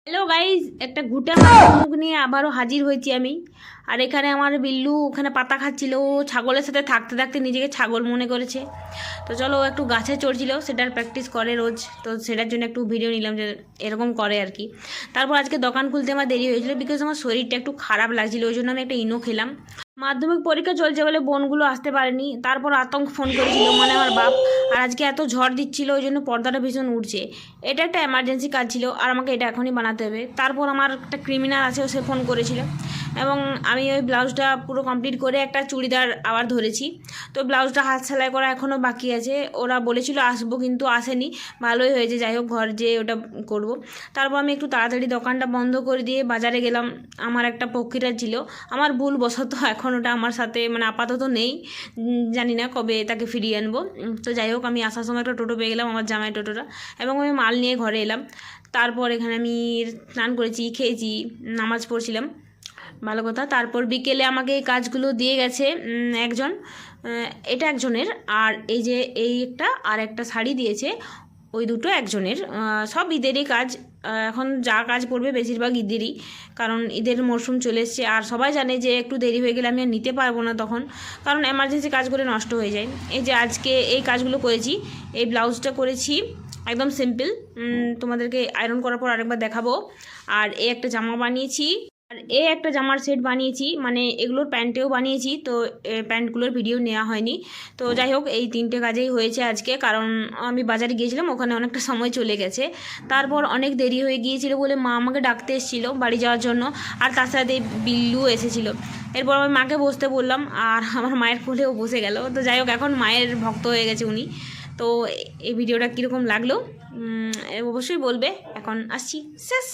Hello guys, একটা ঘুটে মাছের মুখ নিয়ে আবারও হাজির হয়েছি আমি। আর এখানে আমার বিল্লু ওখানে পাতা খাচ্ছিল, ও ছাগলের সাথে থাকতে থাকতে নিজেকে ছাগল মনে করেছে। তো চলো, ও একটু গাছে চড়ছিল, সেটার প্র্যাকটিস করে রোজ, তো সেটার জন্য একটু ভিডিও নিলাম যে এরকম করে আর কি। তারপর আজকে দোকান খুলতে আমার দেরি হয়েছিল, বিকজ আমার শরীরটা একটু খারাপ লাগছিল, ওই জন্য আমি একটা ইনো খেলাম। মাধ্যমিক পরীক্ষা চলছে বলে বোনগুলো আসতে পারেনি, তারপর আতঙ্ক ফোন করেছিল, মানে আমার বাপ। আর আজকে এত ঝড় দিচ্ছিল, ওই জন্য পর্দাটা ভীষণ উঠছে। এটা একটা এমার্জেন্সি কাজ ছিল, আর আমাকে এটা এখনই বানাতে হবে। তারপর আমার একটা ক্রিমিনাল আছে, সে ফোন করেছিল, এবং আমি ওই ব্লাউজটা পুরো কমপ্লিট করে একটা চুড়িদার আবার ধরেছি। তো ব্লাউজটা হাত সেলাই করা এখনও বাকি আছে, ওরা বলেছিল আসবো কিন্তু আসেনি, ভালোই হয়েছে, যাই হোক ঘর যেয়ে ওটা করব। তারপর আমি একটু তাড়াতাড়ি দোকানটা বন্ধ করে দিয়ে বাজারে গেলাম। আমার একটা পক্ষীটা ছিল, আমার ভুল বশত এখন ওটা আমার সাথে মানে আপাতত নেই, জানি না কবে তাকে ফিরিয়ে আনবো। তো যাই হোক, আমি আসার সময় একটা টোটো পেয়ে গেলাম, আমার জামাই টোটোটা, এবং আমি মাল নিয়ে ঘরে এলাম। তারপর এখানে আমি স্নান করেছি, খেয়েছি, নামাজ পড়ছিলাম, ভালো কথা। তারপর বিকেলে আমাকে এই কাজগুলো দিয়ে গেছে একজন, এটা একজনের, আর এই যে এই একটা আর একটা শাড়ি দিয়েছে, ওই দুটো একজনের। সব ঈদেরই কাজ, এখন যা কাজ পড়বে বেশিরভাগ ঈদেরই, কারণ ঈদের মরশুম চলে এসছে। আর সবাই জানে যে একটু দেরি হয়ে গেলে আমি আর নিতে পারবো না তখন, কারণ এমার্জেন্সি কাজ করে নষ্ট হয়ে যায়। এই যে আজকে এই কাজগুলো করেছি, এই ব্লাউজটা করেছি একদম সিম্পল, তোমাদেরকে আয়রন করার পর আরেকবার দেখাবো। আর এই একটা জামা বানিয়েছি, আর এই একটা জামার সেট বানিয়েছি, মানে এগুলোর প্যান্টেও বানিয়েছি, তো প্যান্টগুলোর ভিডিও নেওয়া হয়নি। তো যাই হোক, এই তিনটে কাজেই হয়েছে আজকে, কারণ আমি বাজারে গিয়েছিলাম, ওখানে অনেকটা সময় চলে গেছে। তারপর অনেক দেরি হয়ে গিয়েছিল বলে মা আমাকে ডাকতে এসেছিলো বাড়ি যাওয়ার জন্য, আর তার সাথে বিল্লু এসেছিলো। এরপর আমি মাকে বসতে বললাম, আর আমার মায়ের কোলেও বসে গেল। তো যাই হোক, এখন মায়ের ভক্ত হয়ে গেছে উনি। তো এই ভিডিওটা কীরকম লাগলো অবশ্যই বলবে। এখন আসছি, শেষ।